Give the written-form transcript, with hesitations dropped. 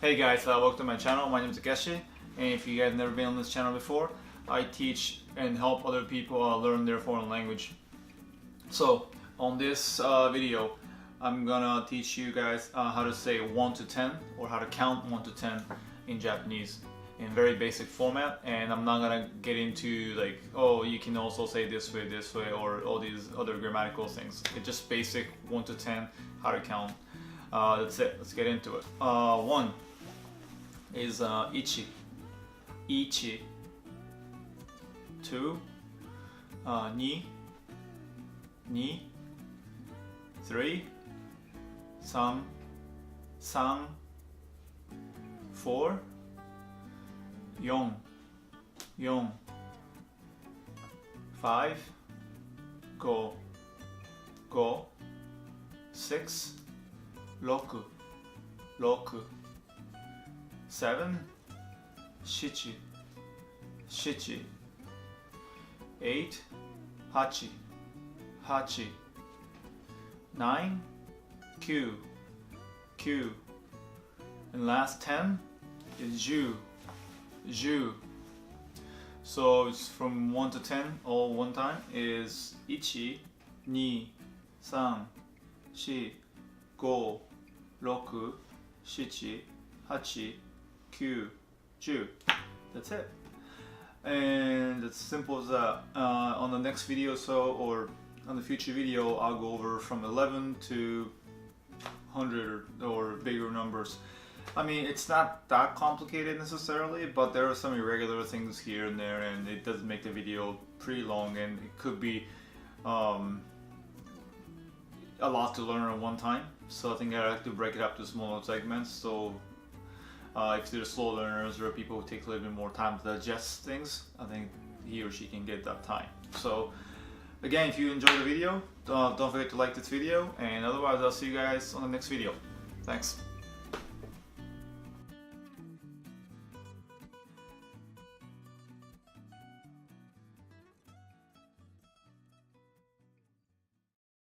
Hey guys, welcome to my channel. My name is Takeshi, and if you guys have never been on this channel before, I teach and help other people learn their foreign language. So on this video, I'm gonna teach you guys how to say 1 to 10 or how to count 1 to 10 in Japanese in very basic format, and I'm not gonna get into like, oh, you can also say this way, or all these other grammatical things. It's just basic 1 to 10, how to count. That's it, let's get into it. 1 is ichi. 2, 2, 3, 4, 5, 6, 7, 8, 9, 9, and last 10 is 10. So it's from 1 to 10 all one time is 1, 2, 3, 4, 5, 6, 7, 8, 9, 10. That's it. And it's simple as that. On the next video, or on the future video, I'll go over from 11 to 100 or bigger numbers. I mean, it's not that complicated necessarily, but there are some irregular things here and there, and it does make the video pretty long, and it could be a lot to learn at one time. So I think I have to break it up to smaller segments. So if they're slow learners or people who take a little bit more time to digest things, I think he or she can get that time. So again, if you enjoyed the video, don't forget to like this video, and otherwise I'll see you guys on the next video. Thanks.